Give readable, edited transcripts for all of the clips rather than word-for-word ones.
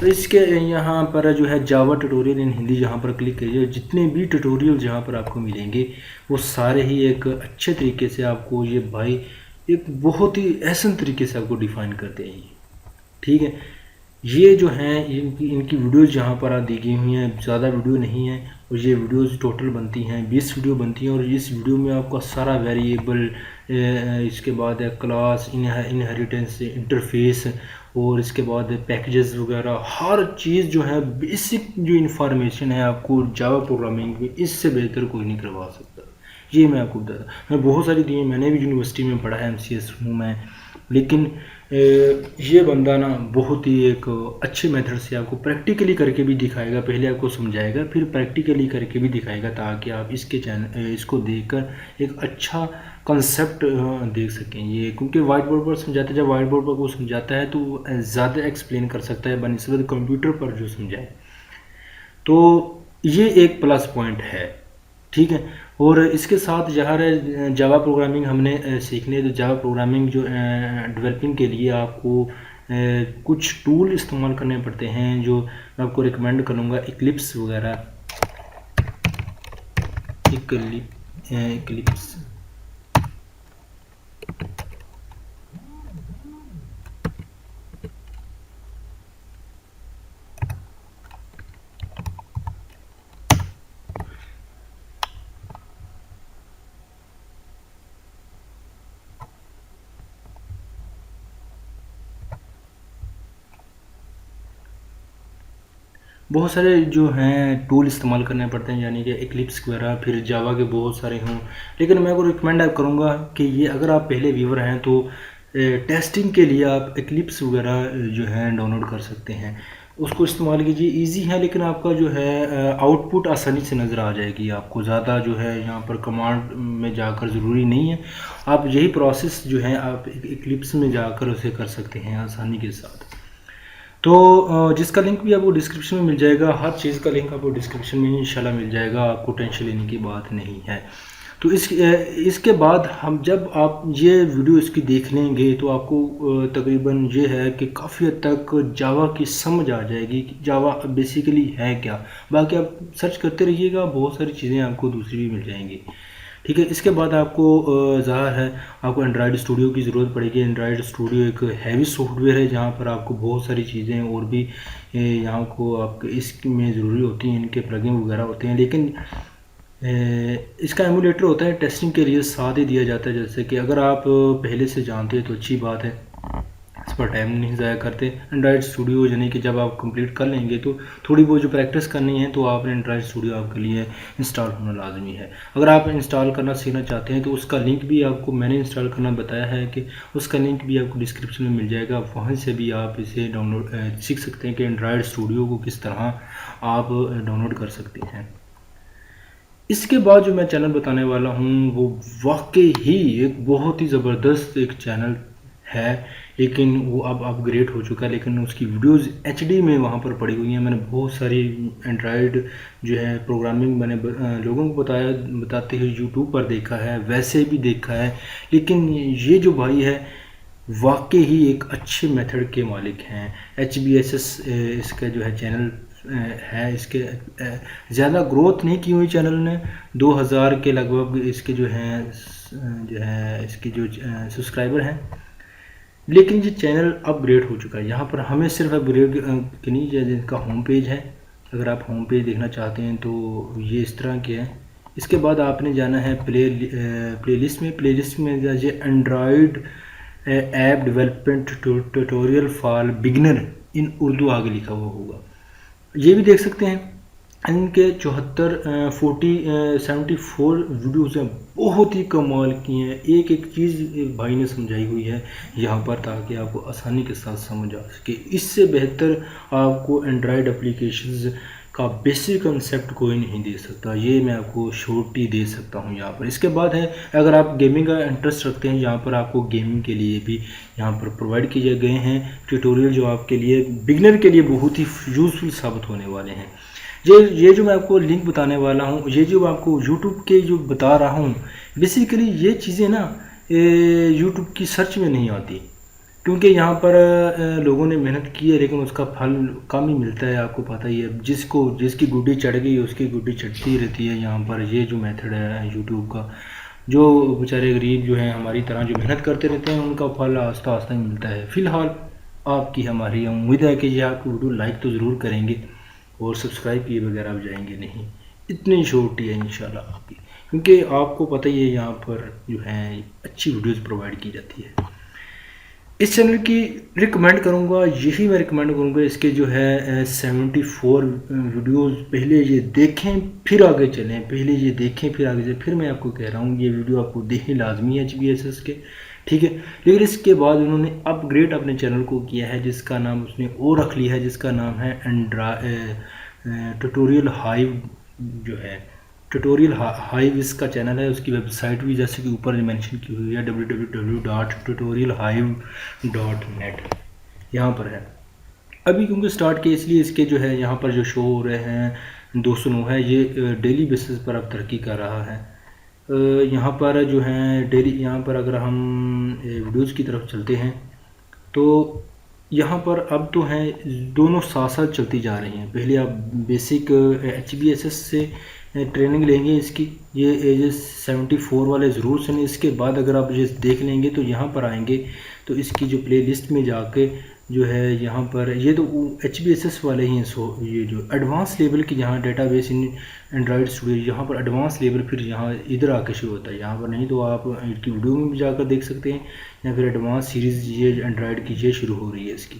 تو اس کے یہاں پر جو ہے جاوا ٹیٹوریل ان ہندی جہاں پر کلک کریے، جتنے بھی ٹیٹوریل جہاں پر آپ کو ملیں گے وہ سارے ہی ایک اچھے طریقے سے آپ کو یہ بھائی ایک بہت ہی احسن طریقے سے آپ کو ڈیفائن کرتے ہیں، ٹھیک ہے۔ یہ جو ہیں ان کی ویڈیوز جہاں پر دی گئی ہوئی ہیں، زیادہ ویڈیو نہیں ہیں، اور یہ ویڈیوز ٹوٹل بنتی ہیں 20 ویڈیو بنتی ہیں، اور اس ویڈیو میں آپ کا سارا ویریبل، اس کے بعد ہے کلاس انہیریٹنس انٹرفیس، اور اس کے بعد پیکجز وغیرہ، ہر چیز جو ہے بیسک جو انفارمیشن ہے آپ کو جاوا پروگرامنگ میں اس سے بہتر کوئی نہیں کروا سکتا، یہ میں آپ کو بتاتا ہوں۔ میں بہت ساری دی ہیں، میں نے بھی یونیورسٹی میں پڑھا ہے، MCS ہوں میں، لیکن یہ بندہ نا بہت ہی ایک اچھے میتھڈ سے آپ کو پریکٹیکلی کر کے بھی دکھائے گا، پہلے آپ کو سمجھائے گا پھر پریکٹیکلی کر کے بھی دکھائے گا، تاکہ آپ اس کے اس کو دیکھ کر ایک اچھا کنسیپٹ دیکھ سکیں۔ یہ کیونکہ وائٹ بورڈ پر سمجھاتا ہے، جب وائٹ بورڈ پر وہ سمجھاتا ہے تو وہ زیادہ ایکسپلین کر سکتا ہے بنسبت کمپیوٹر پر جو سمجھائے، تو یہ ایک پلس پوائنٹ ہے، ٹھیک ہے۔ اور اس کے ساتھ جاوا پروگرامنگ ہم نے سیکھنے ہے، تو جاوا پروگرامنگ جو ڈیولپنگ کے لیے آپ کو کچھ ٹول استعمال کرنے پڑتے ہیں، جو میں آپ کو ریکمینڈ کروں گا، ایکلپس وغیرہ، ایکلپس بہت سارے جو ہیں ٹول استعمال کرنے پڑتے ہیں، یعنی کہ ایکلپس وغیرہ، پھر جاوا کے بہت سارے ہوں، لیکن میں کو ریکمینڈ کروں گا کہ یہ اگر آپ پہلے ویور ہیں تو ٹیسٹنگ کے لیے آپ ایکلپس وغیرہ جو ہیں ڈاؤن لوڈ کر سکتے ہیں، اس کو استعمال کیجیے، ایزی ہے، لیکن آپ کا جو ہے آؤٹ پٹ آسانی سے نظر آ جائے گی، آپ کو زیادہ جو ہے یہاں پر کمانڈ میں جا کر ضروری نہیں ہے، آپ یہی پروسیس جو ہے آپ ایکلپس میں جا کر اسے کر سکتے ہیں آسانی کے ساتھ۔ تو جس کا لنک بھی آپ کو ڈسکرپشن میں مل جائے گا، ہر چیز کا لنک آپ کو ڈسکرپشن میں انشاءاللہ مل جائے گا، آپ کو ٹینشن لینے کی بات نہیں ہے۔ تو اس کے بعد جب آپ یہ ویڈیو اس کی دیکھ لیں گے تو آپ کو تقریباً یہ ہے کہ کافی حد تک جاوا کی سمجھ آ جائے گی کہ جاوا بیسیکلی ہے کیا، باقی آپ سرچ کرتے رہیے گا، بہت ساری چیزیں آپ کو دوسری بھی مل جائیں گی، ٹھیک ہے۔ اس کے بعد آپ کو ظاہر ہے آپ کو اینڈرائڈ اسٹوڈیو کی ضرورت پڑے گی۔ اینڈرائڈ اسٹوڈیو ایک ہیوی سافٹ ویئر ہے، جہاں پر آپ کو بہت ساری چیزیں اور بھی یہاں کو آپ اس میں ضروری ہوتی ہیں، ان کے پلگن وغیرہ ہوتے ہیں، لیکن اس کا ایمولیٹر ہوتا ہے ٹیسٹنگ کے لیے ساتھ ہی دیا جاتا ہے، جیسے کہ اگر آپ پہلے سے جانتے ہیں تو اچھی بات ہے، اس پر ٹائم نہیں ضائع کرتے۔ اینڈرائڈ اسٹوڈیو یعنی کہ جب آپ کمپلیٹ کر لیں گے تو تھوڑی بہت جو پریکٹس کرنی ہے تو آپ نے اینڈرائڈ اسٹوڈیو آپ کے لیے انسٹال ہونا لازمی ہے۔ اگر آپ انسٹال کرنا سیکھنا چاہتے ہیں تو اس کا لنک بھی آپ کو میں نے انسٹال کرنا بتایا ہے کہ اس کا لنک بھی آپ کو ڈسکرپشن میں مل جائے گا، وہاں سے بھی آپ اسے ڈاؤن لوڈ سیکھ سکتے ہیں کہ اینڈرائڈ اسٹوڈیو کو کس طرح آپ ڈاؤن لوڈ کر سکتے ہیں۔ اس کے بعد جو میں چینل بتانے والا ہوں وہ واقعی ہی ایک بہت ہی زبردست ایک چینل ہے، لیکن وہ اب اپ گریڈ ہو چکا ہے، لیکن اس کی ویڈیوز HD میں وہاں پر پڑی ہوئی ہیں۔ میں نے بہت ساری اینڈرائڈ جو ہے پروگرامنگ میں نے لوگوں کو بتاتے ہوئے یوٹیوب پر دیکھا ہے، ویسے بھی دیکھا ہے، لیکن یہ جو بھائی ہے واقعی ہی ایک اچھے میتھڈ کے مالک ہیں۔ HBSS اس کا جو ہے چینل ہے، اس کے زیادہ گروتھ نہیں کی ہوئی چینل نے، 2000 کے لگ بھگ اس کے جو ہیں اس کے جو سبسکرائبر ہیں، لیکن یہ چینل اپ گریڈ ہو چکا ہے۔ یہاں پر ہمیں صرف اپ گریڈ کی نہیں، جن کا ہوم پیج ہے، اگر آپ ہوم پیج دیکھنا چاہتے ہیں تو یہ اس طرح کے ہے۔ اس کے بعد آپ نے جانا ہے پلے لسٹ میں جائیے، Android app development tutorial for beginner in Urdu آگے لکھا ہوا ہوگا، یہ بھی دیکھ سکتے ہیں۔ ان کے 74 ویڈیوز ہیں، بہت ہی کمال کی ہیں، ایک ایک چیز ایک بھائی نے سمجھائی ہوئی ہے یہاں پر، تاکہ آپ کو آسانی کے ساتھ سمجھ آ سکے۔ اس سے بہتر آپ کو اینڈرائڈ اپلیکیشنز کا بیسک کنسیپٹ کوئی نہیں دے سکتا، یہ میں آپ کو شورٹی دے سکتا ہوں یہاں پر۔ اس کے بعد ہے اگر آپ گیمنگ کا انٹرسٹ رکھتے ہیں، یہاں پر آپ کو گیمنگ کے لیے بھی یہاں پر پرووائڈ کیے گئے ہیں ٹیوٹوریل، جو آپ کے لیے بگنر کے لیے بہت ہی یوزفل ثابت ہونے والے ہیں۔ یہ جو میں آپ کو لنک بتانے والا ہوں، یہ جو آپ کو یوٹیوب کے جو بتا رہا ہوں، بیسیکلی یہ چیزیں نا یوٹیوب کی سرچ میں نہیں آتی، کیونکہ یہاں پر لوگوں نے محنت کی ہے لیکن اس کا پھل کم ہی ملتا ہے. آپ کو پتہ ہی ہے جس کی گڈی چڑھ گئی اس کی گڈی چڑھتی رہتی ہے. یہاں پر یہ جو میتھڈ ہے یوٹیوب کا، جو بیچارے غریب جو ہیں ہماری طرح جو محنت کرتے رہتے ہیں ان کا پھل آہستہ آہستہ ہی ملتا ہے. فی الحال آپ کی ہماری امید ہے کہ یہ آپ کی ویڈیو لائک تو ضرور کریں گے اور سبسکرائب کیے بغیر آپ جائیں گے نہیں. اتنی چھوٹی ہے انشاءاللہ آپ کی، کیونکہ آپ کو پتہ ہی ہے یہاں پر جو ہے اچھی ویڈیوز پرووائڈ کی جاتی ہے. اس چینل کی ریکمینڈ کروں گا، یہی میں ریکمینڈ کروں گا، اس کے جو ہے 74 ویڈیوز پہلے یہ دیکھیں پھر آگے چلیں. پہلے یہ دیکھیں پھر آگے چلیں. پھر میں آپ کو کہہ رہا ہوں یہ ویڈیو آپ کو دیکھنی لازمی ہے HBSS کے، ٹھیک ہے. لیکن اس کے بعد انہوں نے اپ گریڈ اپنے چینل کو کیا ہے جس کا نام اس نے اور رکھ لیا ہے، جس کا نام ہے ٹیوٹوریل ہائیو. جو ہے ٹیوٹوریل ہائیو اس کا چینل ہے. اس کی ویب سائٹ بھی جیسے کہ اوپر مینشن کی ہوئی ہے www.tutorialhive.net یہاں پر ہے. ابھی کیونکہ سٹارٹ کیا اس لیے اس کے جو ہے یہاں پر جو شو ہو رہے ہیں 209 ہے، یہ ڈیلی بیسس پر اب ترقی کر رہا ہے. یہاں پر جو ہیں ڈیلی، یہاں پر اگر ہم ویڈیوز کی طرف چلتے ہیں تو یہاں پر اب تو ہیں دونوں ساتھ ساتھ چلتی جا رہی ہیں. پہلے آپ بیسک HBSS سے ٹریننگ لیں گے اس کی، یہ ایجز 74 والے ضرور سنیں. اس کے بعد اگر آپ یہ دیکھ لیں گے تو یہاں پر آئیں گے تو اس کی جو پلے لسٹ میں جا کے جو ہے یہاں پر یہ تو HBSS والے ہی ہیں. یہ جو ایڈوانس لیول کی جہاں ڈیٹا بیس ان اینڈرائڈ اسٹوڈیو، یہاں پر ایڈوانس لیول پھر یہاں ادھر آ کے شروع ہوتا ہے. یہاں پر نہیں تو آپ کی ویڈیو میں بھی جا کر دیکھ سکتے ہیں، یا پھر ایڈوانس سیریز یہ اینڈرائڈ کی یہ شروع ہو رہی ہے اس کی،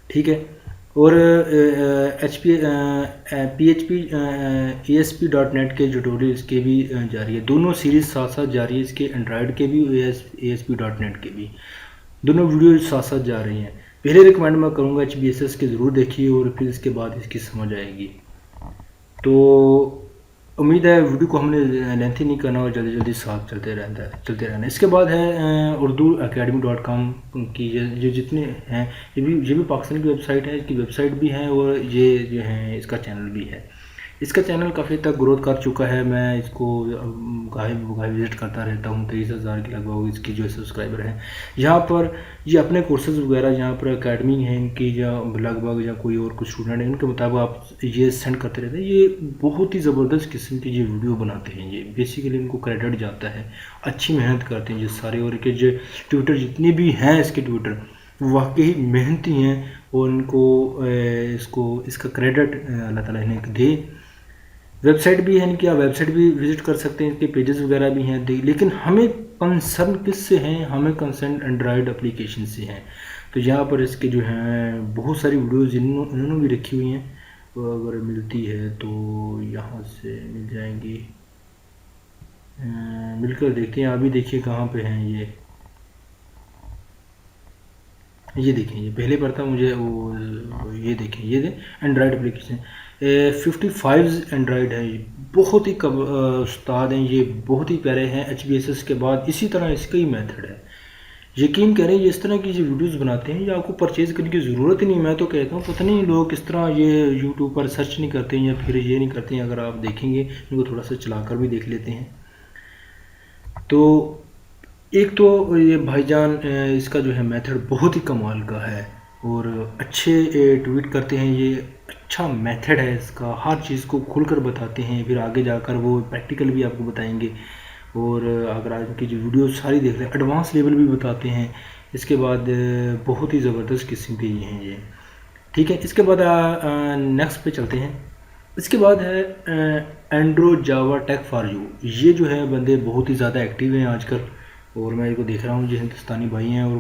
ٹھیک ہے. اور PHP ASP.NET کے ٹیوٹوریلز کے بھی جاری ہے. دونوں سیریز ساتھ ساتھ جاری ہے، اس کے اینڈرائڈ کے بھی ASP.NET کے بھی دونوں ویڈیو ساتھ ساتھ جا رہی ہیں. پہلے ریکمینڈ میں کروں گا HBSS کے ضرور دیکھیے اور پھر اس کے بعد اس کی سمجھ آئے گی. تو امید ہے ویڈیو کو ہم نے لینتھی نہیں کرنا اور جلدی جلدی ساتھ چلتے رہنا. اس کے بعد ہے urduacademy.com کی یہ جتنے ہیں یہ بھی پاکستان کی ویب سائٹ ہے. اس کی ویب سائٹ بھی ہے اور یہ جو ہے اس کا چینل بھی ہے. اس کا چینل کافی تک گروتھ کر چکا ہے. میں اس کو گاہی وزٹ کرتا رہتا ہوں. 23,000 کے لگ بھگ اس کی جو سبسکرائبر ہیں. یہاں پر یہ اپنے کورسز وغیرہ یہاں پر اکیڈمی ہیں ان کی، یا لگ بھگ یا کوئی اور کچھ اسٹوڈنٹ ہیں ان کے مطابق آپ یہ سینڈ کرتے رہتے ہیں. یہ بہت ہی زبردست قسم کی یہ ویڈیو بناتے ہیں. یہ بیسیکلی ان کو کریڈٹ جاتا ہے، اچھی محنت کرتے ہیں یہ سارے. اور کہ جو ٹویٹر جتنی بھی ہیں اس کے ٹویٹر واقعی محنتی ہیں اور ان کو اس کا کریڈٹ اللہ تعالیٰ انہیں دے. ویب سائٹ بھی ہے ان کی، آپ ویب سائٹ بھی وزٹ کر سکتے ہیں. ان کے پیجز وغیرہ بھی ہیں. لیکن ہمیں کنسرن کس سے ہیں؟ ہمیں کنسرن اینڈرائڈ اپلیکیشن سے ہیں. تو یہاں پر اس کے جو ہیں بہت ساری ویڈیوز انہوں نے بھی رکھی ہوئی ہیں. اگر ملتی ہے تو یہاں سے مل جائیں گی، مل کر دیکھتے ہیں. ابھی دیکھیے کہاں پہ ہیں یہ دیکھیں. یہ پہلے پر تھا مجھے یہ دیکھیں، یہ اینڈرائڈ اپلیکیشن 55 اینڈرائڈ ہے. یہ بہت ہی استاد ہیں، یہ بہت ہی پیارے ہیں. HBSS کے بعد اسی طرح اس کا ہی میتھڈ ہے. یقین کریں یہ اس طرح کی جو ویڈیوز بناتے ہیں یہ آپ کو پرچیز کرنے کی ضرورت ہی نہیں. میں تو کہتا ہوں پتہ نہیں لوگ کس طرح یہ یوٹیوب پر سرچ نہیں کرتے ہیں یا پھر یہ نہیں کرتے ہیں. اگر آپ دیکھیں گے ان کو تھوڑا سا چلا کر بھی دیکھ لیتے ہیں تو ایک تو یہ بھائی جان اس کا جو ہے میتھڈ بہت ہی کمال کا ہے اور اچھے ٹویٹ کرتے ہیں. یہ اچھا میتھڈ ہے اس کا، ہر چیز کو کھل کر بتاتے ہیں. پھر آگے جا کر وہ پریکٹیکل بھی آپ کو بتائیں گے. اور اگر آپ کی جو ویڈیوز ساری دیکھ لیں ایڈوانس لیول بھی بتاتے ہیں. اس کے بعد بہت ہی زبردست قسم کے یہ ہیں یہ، ٹھیک ہے. اس کے بعد نیکسٹ پہ چلتے ہیں. اس کے بعد ہے Andrew Java take for you. یہ جو ہے بندے بہت ہی زیادہ ایکٹیو ہیں آج کل اور میں ان کو دیکھ رہا ہوں جو ہندوستانی بھائی ہیں. اور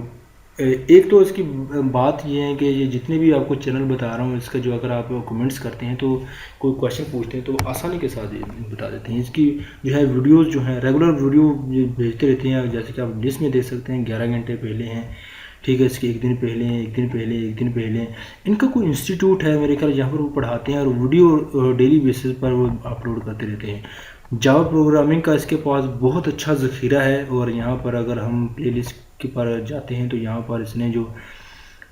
ایک تو اس کی بات یہ ہے کہ یہ جتنے بھی آپ کو چینل بتا رہا ہوں اس کا جو اگر آپ کمنٹس کرتے ہیں تو کوئی کویشچن پوچھتے ہیں تو آسانی کے ساتھ بتا دیتے ہیں. اس کی جو ہے ویڈیوز جو ہیں ریگولر ویڈیو بھیجتے رہتے ہیں. جیسے کہ آپ لسٹ میں دیکھ سکتے ہیں 11 گھنٹے پہلے ہیں، ٹھیک ہے. اس کے ایک دن پہلے ان کا کوئی انسٹیٹیوٹ ہے میرے خیال جہاں پر وہ پڑھاتے ہیں اور ویڈیو ڈیلی بیسس پر وہ اپلوڈ کرتے رہتے ہیں. جاوا پروگرامنگ کا اس کے پاس بہت اچھا ذخیرہ ہے. اور یہاں پر اگر ہم پلے لسٹ کے پر جاتے ہیں تو یہاں پر اس نے جو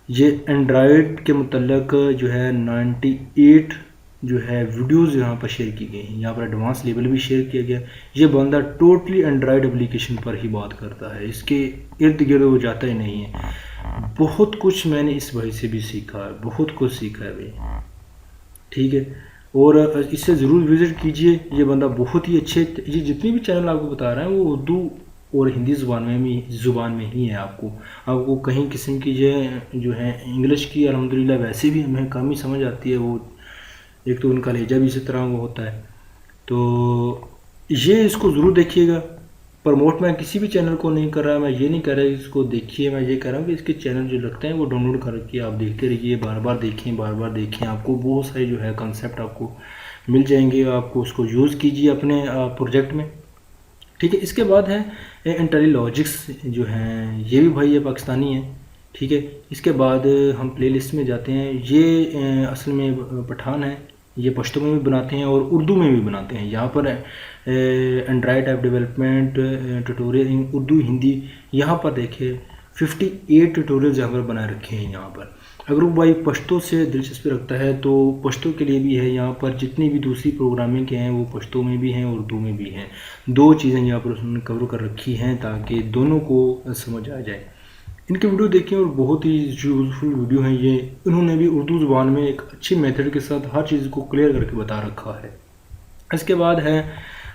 یہ اینڈرائڈ کے متعلق جو ہے 98 جو ہے ویڈیوز یہاں پر شیئر کی گئی ہیں. یہاں پر ایڈوانس لیول بھی شیئر کیا گیا. یہ بندہ ٹوٹلی اینڈرائڈ اپلیکیشن پر ہی بات کرتا ہے، اس کے ارد گرد وہ جاتا ہی نہیں ہے. بہت کچھ میں نے اس بھائی سے بھی سیکھا ہے، بہت کچھ سیکھا ہے بھائی، ٹھیک ہے. اور اس سے ضرور وزٹ کیجئے. یہ بندہ بہت ہی اچھے، یہ جتنی بھی چینل آپ کو بتا رہا ہے وہ اردو اور ہندی زبان میں ہی ہے. آپ کو کہیں قسم کی جو ہے انگلش کی الحمدللہ ویسے بھی ہمیں کم ہی سمجھ آتی ہے. وہ ایک تو ان کا لہجہ بھی اسی طرح وہ ہوتا ہے. تو یہ اس کو ضرور دیکھیے گا. پروموٹ میں کسی بھی چینل کو نہیں کر رہا، میں یہ نہیں کہہ رہا اس کو دیکھیے، میں یہ کہہ رہا ہوں کہ اس کے چینل جو لگتے ہیں وہ ڈاؤن لوڈ کر کے آپ دیکھتے رہیے، بار بار دیکھیں. آپ کو بہت سارے جو ہے کنسیپٹ آپ کو مل جائیں گے. آپ کو اس کو یوز کیجیے اپنے پروجیکٹ میں، ٹھیک ہے. اس کے بعد ہے انٹیلی لاجکس جو ہیں، یہ بھی بھائی یہ پاکستانی ہیں، ٹھیک ہے. اس کے بعد ہم پلے لسٹ میں جاتے ہیں. یہ اصل میں پٹھان ہے، یہ پشتو میں بھی بناتے ہیں اور اردو میں بھی بناتے ہیں. یہاں پر Android app development tutorial Urdu Hindi, یہاں پر دیکھیں 58 ٹیوٹوریلز یہاں پر بنا رکھے ہیں. یہاں پر اگر وہ بھائی پشتو سے دلچسپی رکھتا ہے تو پشتو کے لیے بھی ہے. یہاں پر جتنی بھی دوسری پروگرامنگ کے ہیں وہ پشتو میں بھی ہیں، اردو میں بھی ہیں. دو چیزیں یہاں پر انہوں نے کور کر رکھی ہیں تاکہ دونوں کو سمجھ آ جائے. ان کی ویڈیو دیکھیں اور بہت ہی یوزفل ویڈیو ہیں یہ. انہوں نے بھی اردو زبان میں ایک اچھی میتھڈ کے ساتھ ہر چیز کو کلیئر کر کے بتا رکھا ہے. اس کے بعد ہے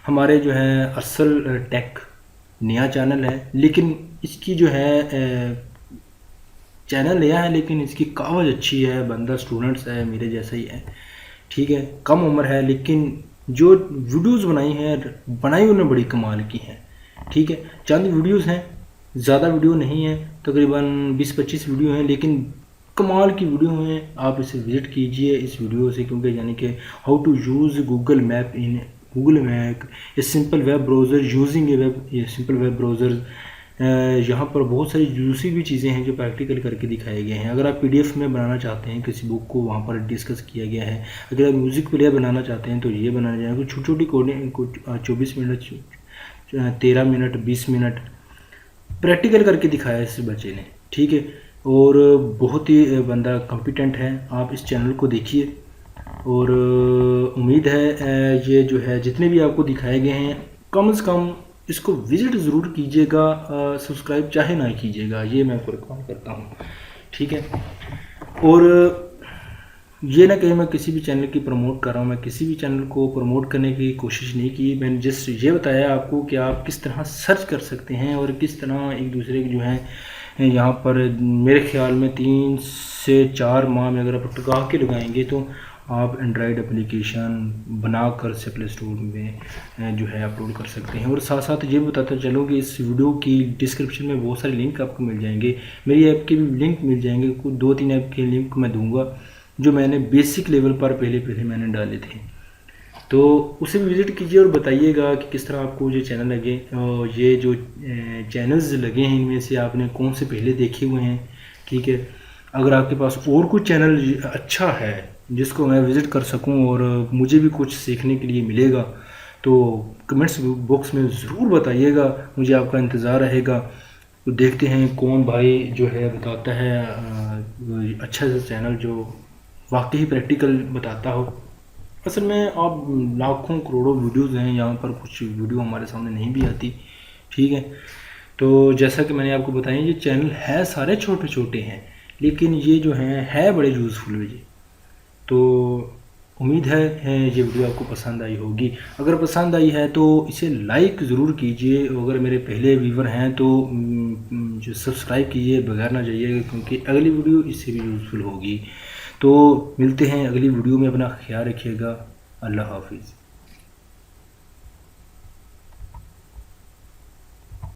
ہمارے جو ہے ارسل ٹیک، نیا چینل ہے لیکن اس کی جو ہے چینل نیا ہے لیکن اس کی کاوج اچھی ہے. بندہ اسٹوڈنٹس ہے، میرے جیسا ہی ہے، ٹھیک ہے. کم عمر ہے لیکن جو ویڈیوز بنائی انہوں نے بڑی کمال کی ہیں، ٹھیک ہے. چند ویڈیوز ہیں، زیادہ ویڈیو نہیں ہیں، تقریباً 20-25 ویڈیو ہیں لیکن کمال کی ویڈیو ہیں. آپ اسے وزٹ کیجئے اس ویڈیو سے، کیونکہ یعنی کہ how to use Google map a simple web browser using a simple web browser. یہاں پر بہت ساری دوسری بھی چیزیں ہیں جو پریکٹیکل کر کے دکھائے گئے ہیں. اگر آپ PDF میں بنانا چاہتے ہیں کسی بک کو، وہاں پر ڈسکس کیا گیا ہے. اگر آپ میوزک پلیئر بنانا چاہتے ہیں تو یہ بنانا جائے گا. چھوٹی چھوٹی کوڈنگ کو 24 منٹ 13 منٹ 20 منٹ پریکٹیکل کر کے دکھایا اس بچے نے، ٹھیک ہے. اور بہت ہی بندہ کمپیٹنٹ ہے. آپ اس چینل کو دیکھیے اور امید ہے یہ جو ہے جتنے بھی آپ کو دکھائے گئے ہیں کم از کم اس کو وزٹ ضرور کیجیے گا. سبسکرائب چاہے نہ کیجیے گا، یہ میں کو ریکمینڈ کرتا ہوں، ٹھیک ہے. اور یہ نہ کہ میں کسی بھی چینل کی پروموٹ کر رہا ہوں، میں کسی بھی چینل کو پروموٹ کرنے کی کوشش نہیں کی. میں نے جسٹ یہ بتایا آپ کو کہ آپ کس طرح سرچ کر سکتے ہیں اور کس طرح ایک دوسرے کی جو ہے یہاں پر میرے خیال میں 3 سے 4 ماہ میں اگر آپ ٹکا کے لگائیں گے تو آپ اینڈرائڈ اپلیکیشن بنا کر سے پلے اسٹور میں جو ہے اپلوڈ کر سکتے ہیں. اور ساتھ ساتھ یہ بتاتا چلوں کہ اس ویڈیو کی ڈسکرپشن میں بہت سارے لنک آپ کو مل جائیں گے. میری ایپ کے بھی لنک مل جائیں گے، کچھ 2-3 ایپ کے لنک میں دوں گا جو میں نے بیسک لیول پر پہلے میں نے ڈالے تھے. تو اسے بھی وزٹ کیجیے اور بتائیے گا کہ کس طرح آپ کو یہ چینل لگے. اور یہ جو چینلز لگے ہیں ان میں سے آپ نے کون سے پہلے دیکھے ہوئے ہیں، ٹھیک ہے. اگر آپ کے پاس اور کوئی چینل اچھا ہے جس کو میں وزٹ کر سکوں اور مجھے بھی کچھ سیکھنے کے لیے ملے گا تو کمنٹس باکس میں ضرور بتائیے گا. مجھے آپ کا انتظار رہے گا. تو دیکھتے ہیں کون بھائی جو ہے بتاتا ہے اچھا سا چینل جو واقعی پریکٹیکل بتاتا ہو. اصل میں آپ لاکھوں کروڑوں ویڈیوز ہیں، یہاں پر کچھ ویڈیو ہمارے سامنے نہیں بھی آتی، ٹھیک ہے. تو جیسا کہ میں نے آپ کو بتایا یہ چینل ہے سارے چھوٹے چھوٹے ہیں لیکن یہ جو ہے بڑے یوزفل جی. تو امید ہے یہ ویڈیو آپ کو پسند آئی ہوگی. اگر پسند آئی ہے تو اسے لائک ضرور کیجئے. اگر میرے پہلے ویور ہیں تو جو سبسکرائب کیجئے بغیر نہ جائیے گا، کیونکہ اگلی ویڈیو اس سے بھی یوزفل ہوگی. تو ملتے ہیں اگلی ویڈیو میں. اپنا خیال رکھیے گا. اللہ حافظ.